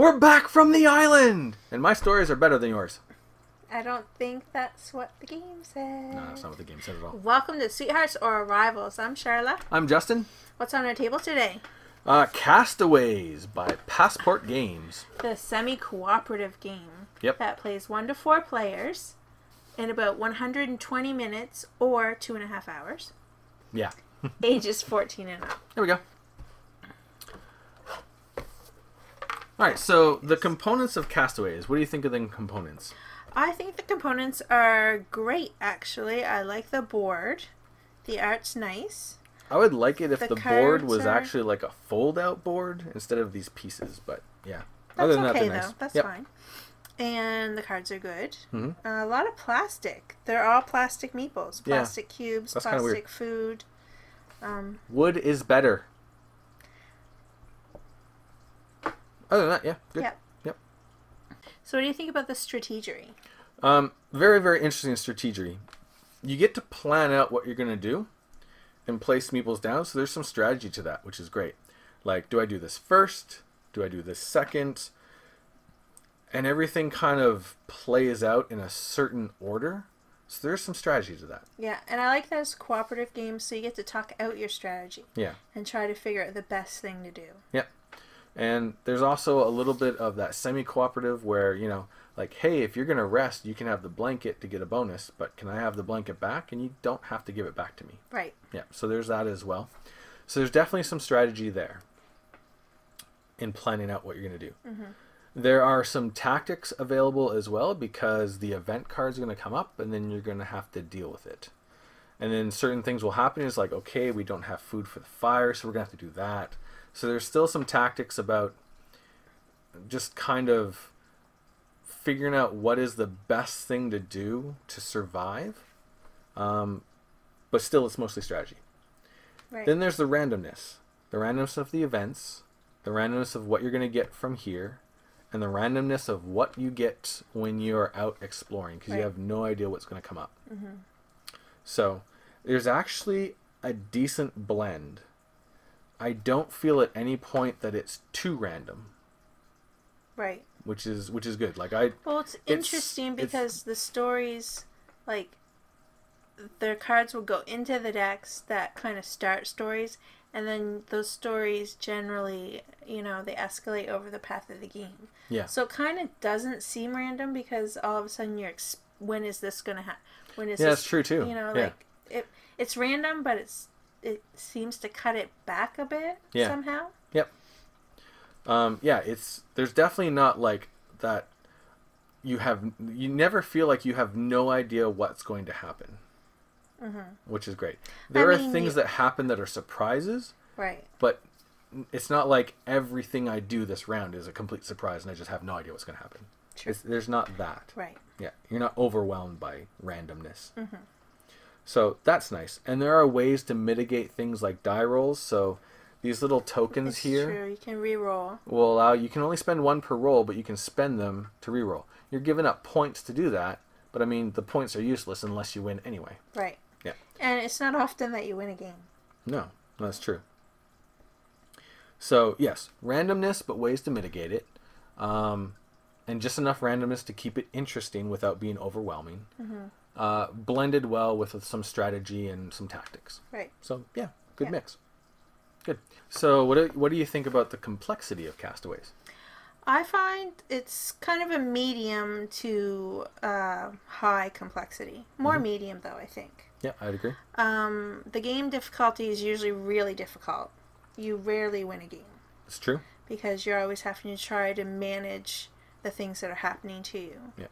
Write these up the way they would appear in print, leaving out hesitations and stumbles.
We're back from the island! And my stories are better than yours. I don't think that's what the game said. No, that's not what the game said at all. Welcome to Sweethearts or Rivals. I'm Charla. I'm Justin. What's on our table today? Castaways by Passport Games. The semi-cooperative game. Yep. That plays 1 to 4 players in about 120 minutes or 2.5 hours. Yeah. Ages 14 and up. There we go. Alright, so the components of Castaways. What do you think of the components? I think the components are great, actually. I like the board. The art's nice. I would like it if the board was are... actually like a fold-out board instead of these pieces, but yeah. That's Other than okay, that, they're though. nice. That's Yep. fine. And the cards are good. Mm-hmm. A lot of plastic. They're all plastic meeples. Plastic cubes, That's kinda weird. plastic food. Wood is better. Other than that, yeah, good. Yep. Yep. So what do you think about the strategery? Very, very interesting strategery. You get to plan out what you're going to do and place meeples down, so there's some strategy to that, which is great. Like, do I do this first? Do I do this second? And everything kind of plays out in a certain order. So there's some strategy to that. Yeah, and I like that it's a cooperative game, so you get to talk out your strategy. Yeah. And try to figure out the best thing to do. Yep. And there's also a little bit of that semi-cooperative where, you know, like, hey, if you're going to rest, you can have the blanket to get a bonus, but can I have the blanket back? And you don't have to give it back to me. Right. Yeah, so there's that as well. So there's definitely some strategy there in planning out what you're going to do. Mm-hmm. There are some tactics available as well because the event card is going to come up and then you're going to have to deal with it. And then certain things will happen. It's like, okay, we don't have food for the fire, so we're going to have to do that. So there's still some tactics about just kind of figuring out what is the best thing to do to survive. But still, it's mostly strategy. Right. Then there's the randomness. The randomness of the events, the randomness of what you're going to get from here, and the randomness of what you get when you're out exploring because you have no idea what's going to come up. Mm-hmm. So there's actually a decent blend. I don't feel at any point that it's too random. Right. Which is good. Like Well, it's interesting because the stories, like, their cards will go into the decks that kind of start stories, and then those stories generally, you know, they escalate over the path of the game. Yeah. So it kind of doesn't seem random because all of a sudden you're, when is this going to happen? When is this? That's true too. You know, like, it's random, but it seems to cut it back a bit somehow. Yep. There's definitely not like that you never feel like you have no idea what's going to happen. Mm-hmm. Which is great. There are things that happen that are surprises. Right. But it's not like everything I do this round is a complete surprise and I just have no idea what's going to happen. True. There's not that. Right. Yeah. You're not overwhelmed by randomness. Mm-hmm. So that's nice. And there are ways to mitigate things like die rolls. So these little tokens here. True. You can re-roll. Will allow you can only spend 1 per roll, but you can spend them to re-roll. You're giving up points to do that, but I mean the points are useless unless you win anyway. Right. Yeah. And it's not often that you win a game. No, that's true. So yes, randomness, but ways to mitigate it. And just enough randomness to keep it interesting without being overwhelming. Mm-hmm. Blended well with some strategy and some tactics. Right. So yeah, good mix. Good. So what do you think about the complexity of Castaways? I find it's kind of a medium to high complexity. More medium though, I think. Yeah, I'd agree. The game difficulty is usually really difficult. You rarely win a game. It's true. Because you're always having to try to manage the things that are happening to you. Yeah.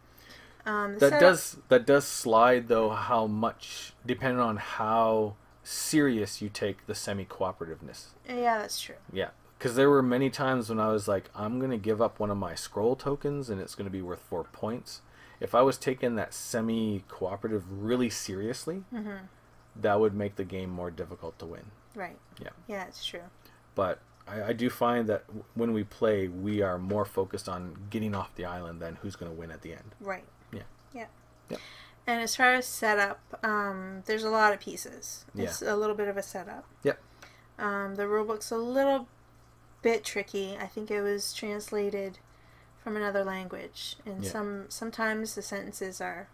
That does slide though how much depending on how serious you take the semi-cooperativeness. Yeah, that's true. Yeah. Because there were many times when I was like, I'm going to give up one of my scroll tokens and it's going to be worth 4 points. If I was taking that semi-cooperative really seriously, that would make the game more difficult to win. Right. Yeah. Yeah, it's true. But I do find that when we play, we are more focused on getting off the island than who's going to win at the end. Right. Yeah. Yeah. Yeah. And as far as setup, there's a lot of pieces. It's Yeah. a little bit of a setup. Yep. The rulebook's a little bit tricky. I think it was translated from another language, and Yeah. sometimes the sentences are,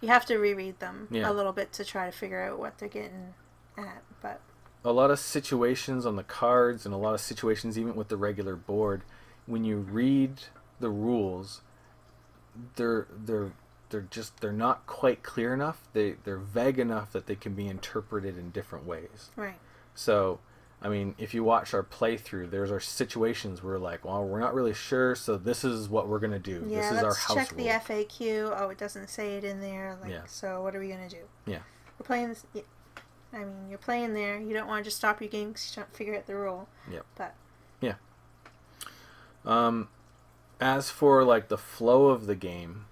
you have to reread them Yeah. a little bit to try to figure out what they're getting at. But a lot of situations on the cards and a lot of situations even with the regular board, when you read the rules, they're not quite clear enough. They're vague enough that they can be interpreted in different ways. right. So, I mean, if you watch our playthrough, there's our situations where like, well, we're not really sure, so this is what we're gonna do. Yeah, this is our let's house check rule. the FAQ. Oh, it doesn't say it in there. Like, Yeah. so what are we gonna do? Yeah. We're playing this. I mean, you're playing there. You don't want to just stop your game because you don't figure out the rule. Yep. But yeah. As for like the flow of the game,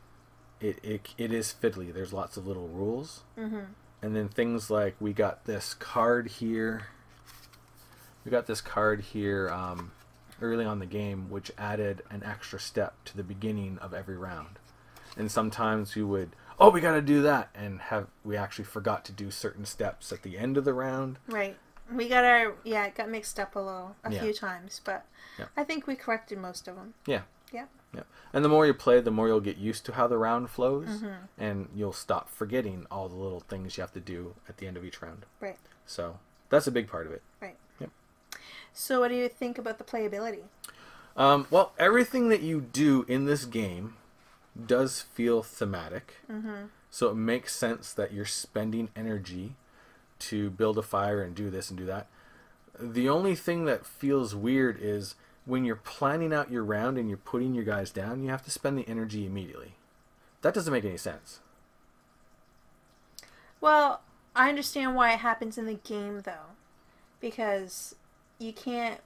it is fiddly. There's lots of little rules, mm-hmm. and then things like we got this card here. Early on the game, which added an extra step to the beginning of every round. And sometimes we would, we got to do that, and we actually forgot to do certain steps at the end of the round. Right. It got mixed up a few times, but I think we corrected most of them. Yeah. Yeah. Yeah. And the more you play, the more you'll get used to how the round flows, and you'll stop forgetting all the little things you have to do at the end of each round. Right. So that's a big part of it. Right. Yep. So what do you think about the playability? Well, everything that you do in this game does feel thematic. So it makes sense that you're spending energy to build a fire and do this and do that. The only thing that feels weird is when you're planning out your round and you're putting your guys down, you have to spend the energy immediately. That doesn't make any sense. Well, I understand why it happens in the game, though. Because you can't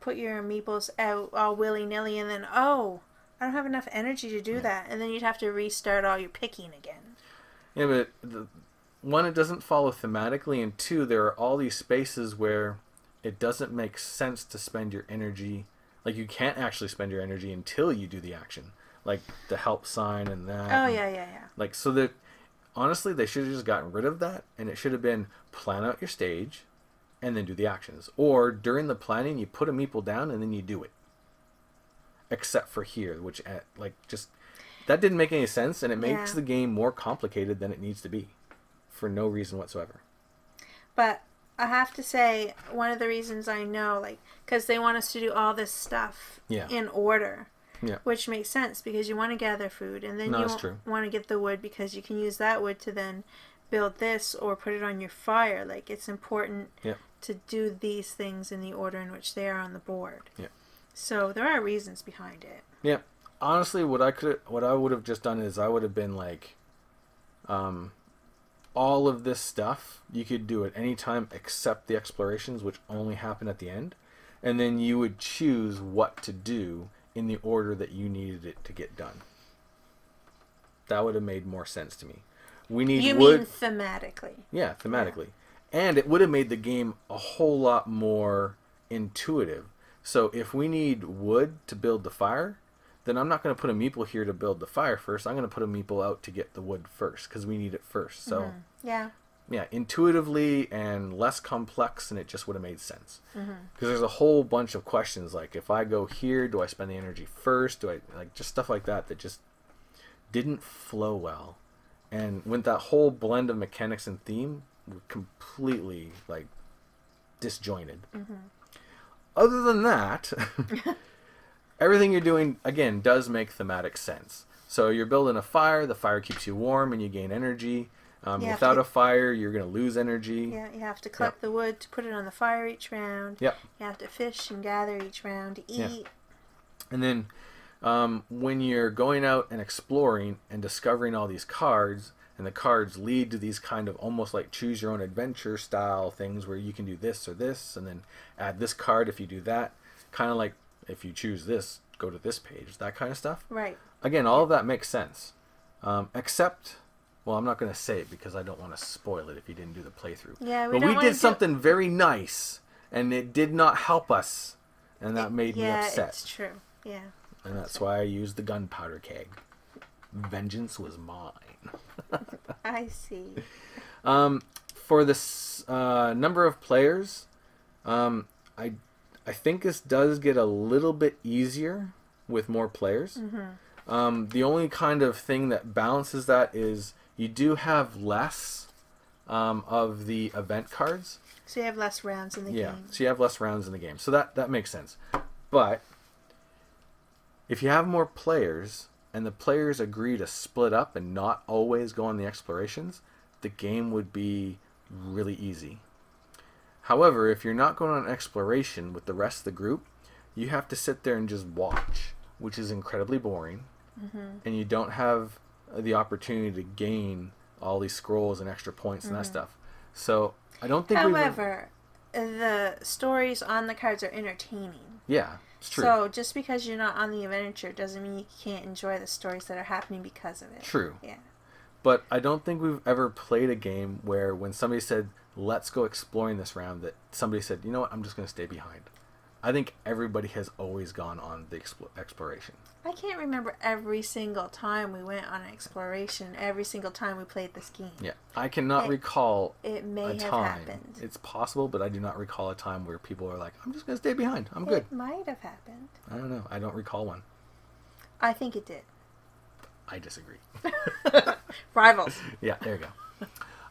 put your meeples out all willy-nilly and then, I don't have enough energy to do that. And then you'd have to restart all your picking again. Yeah, but one, it doesn't follow thematically, and two, there are all these spaces where it doesn't make sense to spend your energy. Like, you can't actually spend your energy until you do the action. Like, the help sign and that. Oh, yeah. Like, so that, honestly, they should have just gotten rid of that, and it should have been plan out your stage, and then do the actions. Or, during the planning, you put a meeple down, and then you do it. Except for here, which, that didn't make any sense, and it makes the game more complicated than it needs to be. For no reason whatsoever. But I have to say, one of the reasons I know, because they want us to do all this stuff in order. Yeah. Which makes sense, because you want to gather food, and then you want to get the wood, because you can use that wood to then build this or put it on your fire. Like, it's important to do these things in the order in which they are on the board. Yeah. So there are reasons behind it. Yeah. Honestly, what I would have just done is I would have been like, all of this stuff you could do at any time except the explorations, which only happen at the end, and then you would choose what to do in the order that you needed it to get done. That would have made more sense to me. We need wood. Mean thematically? Yeah, thematically. And it would have made the game a whole lot more intuitive. So if we need wood to build the fire, then I'm not going to put a meeple here to build the fire first. I'm going to put a meeple out to get the wood first, because we need it first. So yeah, intuitively and less complex, and it just would have made sense. Because there's a whole bunch of questions, like if I go here, do I spend the energy first? Do I, just stuff like that just didn't flow well. And when that whole blend of mechanics and theme were completely disjointed. Other than that, everything you're doing, again, does make thematic sense. So you're building a fire, the fire keeps you warm and you gain energy. Without a fire, you're going to lose energy. Yeah, you have to collect the wood to put it on the fire each round. Yep. You have to fish and gather each round to eat. Yeah. And then when you're going out and exploring and discovering all these cards, and the cards lead to these kind of almost like choose your own adventure style things where you can do this or this, and then add this card if you do that. Kind of like if you choose this, go to this page, that kind of stuff. Right. Again, all of that makes sense. Except, well, I'm not going to say it because I don't want to spoil it if you didn't do the playthrough. Yeah, but we did something very nice, and it did not help us, and that made me upset. Yeah, it's true. Yeah. And that's why I used the gunpowder keg. Vengeance was mine. I see. For this number of players, I think this does get a little bit easier with more players. The only kind of thing that balances that is you do have less of the event cards. So you have less rounds in the game. Yeah, so you have less rounds in the game. So that makes sense. But if you have more players and the players agree to split up and not always go on the explorations, the game would be really easy. However, if you're not going on exploration with the rest of the group, you have to sit there and just watch, which is incredibly boring. And you don't have the opportunity to gain all these scrolls and extra points and that stuff. So I don't think. However, the stories on the cards are entertaining. Yeah, it's true. So just because you're not on the adventure doesn't mean you can't enjoy the stories that are happening because of it. True. Yeah. But I don't think we've ever played a game where when somebody said, let's go exploring this round, that somebody said, you know what, I'm just going to stay behind. I think everybody has always gone on the exploration. I can't remember every single time we went on an exploration, every single time we played this game. Yeah. I cannot recall it may a have time. happened. It's possible, but I do not recall a time where people are like, I'm just going to stay behind. I'm good. It might have happened. I don't know. I don't recall one. I think it did. I disagree. Rivals. Yeah, there you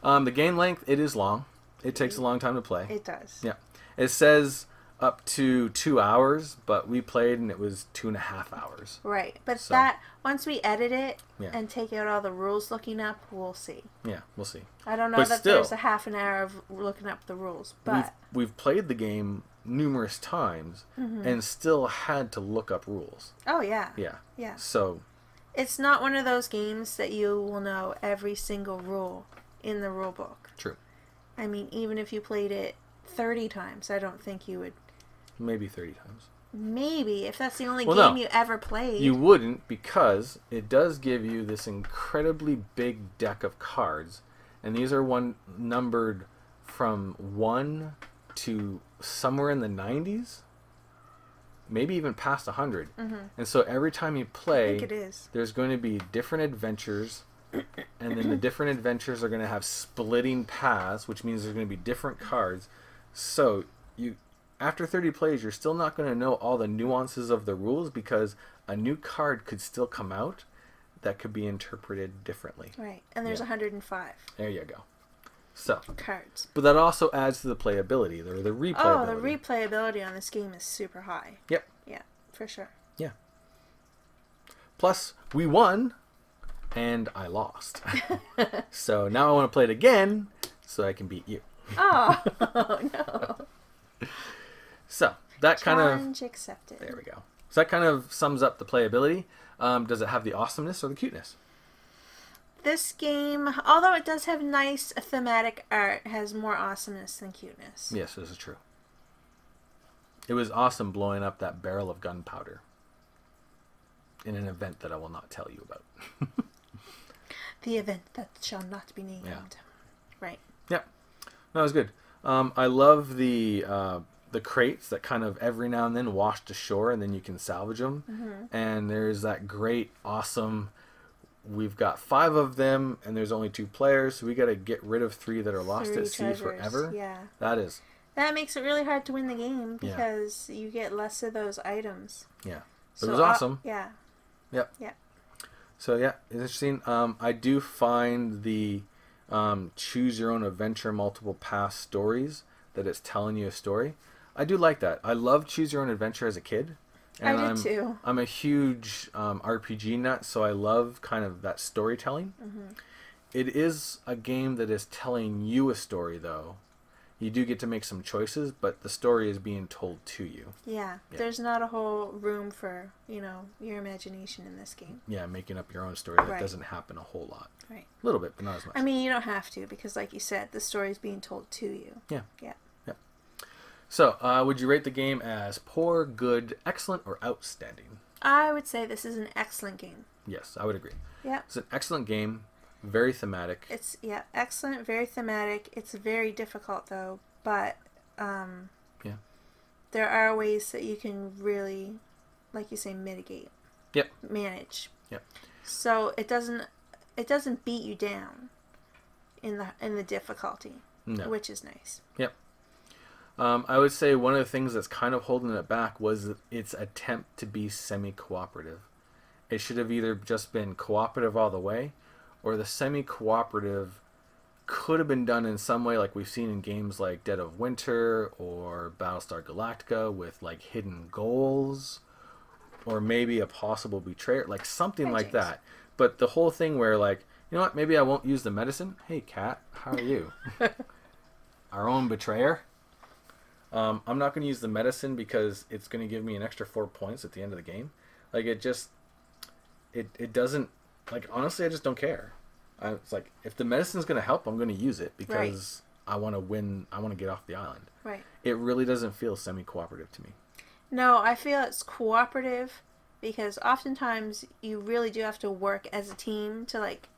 go. The game length, it is long. It takes a long time to play. It does. Yeah. It says up to 2 hours, but we played and it was 2.5 hours. Right. But So- that, once we edit it Yeah. and take out all the rules looking up, we'll see. Yeah, we'll see. I don't know But that still- there's a half an hour of looking up the rules, but We've played the game numerous times and still had to look up rules. oh yeah. Yeah. Yeah. So, It's not one of those games that you will know every single rule in the rule book. true. I mean, even if you played it 30 times, I don't think you would. Maybe 30 times. Maybe, if that's the only Well, game no. you ever played. You wouldn't, because it does give you this incredibly big deck of cards, and these are numbered from 1 to somewhere in the 90s, maybe even past 100. And so every time you I play, think it is. there's going to be different adventures, and then the different adventures are going to have splitting paths, which means there's going to be different cards. So you, after 30 plays, you're still not going to know all the nuances of the rules, because a new card could still come out that could be interpreted differently. Right. And there's Yeah. 105 There you go. So, cards. but that also adds to the playability, or the replayability. Oh, the replayability on this game is super high. Yep. Yeah, for sure. Yeah. Plus, we won, and I lost. So now I want to play it again, so I can beat you. Oh, no. So that kind of, Challenge accepted. there we go. So that kind of sums up the playability. Does it have the awesomeness or the cuteness? This game, although it does have nice thematic art, has more awesomeness than cuteness. Yes, this is true. It was awesome blowing up that barrel of gunpowder in an event that I will not tell you about. The event that shall not be named. Yeah. Right. Yep. No, it was good. I love the crates that kind of every now and then wash to shore, and then you can salvage them. And there's that great, awesome. We've got 5 of them, and there's only 2 players, so we got to get rid of 3 that are lost 3 at sea treasures, forever. Yeah. That makes it really hard to win the game Yeah. because you get less of those items. Yeah. But it was awesome. Yeah. Yep. Yeah. So yeah, it's interesting. I do find the choose your own adventure multiple path stories, that it's telling you a story. I do like that. I love choose your own adventure as a kid. And I did too. I'm a huge RPG nut, so I love kind of that storytelling. It is a game that is telling you a story, though. You do get to make some choices, but the story is being told to you. Yeah. Yeah. There's not a whole room for, your imagination in this game. Yeah, making up your own story. That Right. doesn't happen a whole lot. Right. A little bit, but not as much. I mean, you don't have to because, like you said, the story is being told to you. Yeah. Yeah. So, would you rate the game as poor, good, excellent, or outstanding? I would say this is an excellent game. Yes, I would agree. Yeah. It's an excellent game, very thematic. It's excellent, very thematic. It's very difficult though, but there are ways that you can really, like you say, mitigate. Yep. Manage. Yep. So it doesn't beat you down in the difficulty, No. which is nice. Yep. I would say one of the things that's kind of holding it back was its attempt to be semi-cooperative. It should have either just been cooperative all the way, or the semi-cooperative could have been done in some way, like we've seen in games like Dead of Winter or Battlestar Galactica, with like hidden goals, or maybe a possible betrayer, like something like that. But the whole thing where, like, you know what, maybe I won't use the medicine. Hey, cat, how are you? Our own betrayer. I'm not going to use the medicine because it's going to give me an extra 4 points at the end of the game. Like, it just, it doesn't, like, honestly, I just don't care. It's like, if the medicine's going to help, I'm going to use it because I want to win. I want to get off the island. Right. It really doesn't feel semi-cooperative to me. No, I feel it's cooperative because oftentimes you really do have to work as a team to, like,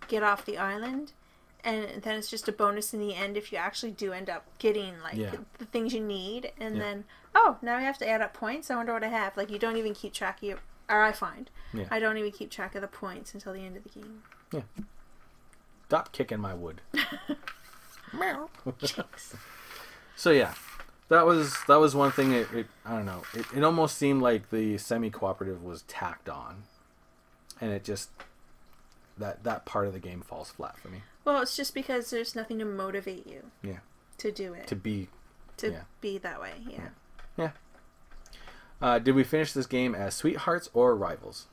get off the island. And then it's just a bonus in the end if you actually do end up getting, like, the things you need. And then, oh, now we have to add up points. I wonder what I have. Like, you don't even keep track of your... Or I find. Yeah. I don't even keep track of the points until the end of the game. Yeah. Stop kicking my wood. Meow. So, yeah. That was one thing. I don't know. It almost seemed like the semi-cooperative was tacked on. And it just... That part of the game falls flat for me. Well, it's just because there's nothing to motivate you. Yeah. To do it. To be that way. Yeah. Did we finish this game as sweethearts or rivals?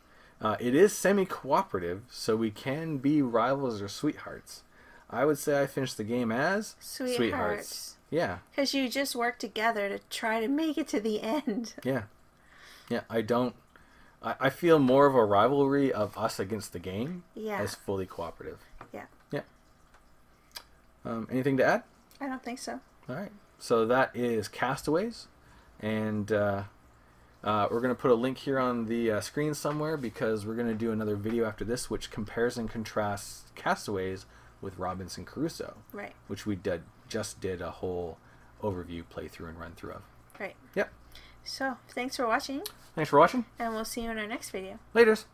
It is semi-cooperative, so we can be rivals or sweethearts. I would say I finished the game as sweethearts. Yeah. Because you just work together to try to make it to the end. Yeah. Yeah, I feel more of a rivalry of us against the game as fully cooperative. Yeah. Yeah. Anything to add? I don't think so. All right. So that is Castaways. And we're going to put a link here on the screen somewhere because we're going to do another video after this which compares and contrasts Castaways with Robinson Crusoe. Right. Which we just did a whole overview playthrough and run through of. Right. Yep. So, thanks for watching. Thanks for watching. And we'll see you in our next video. Laters.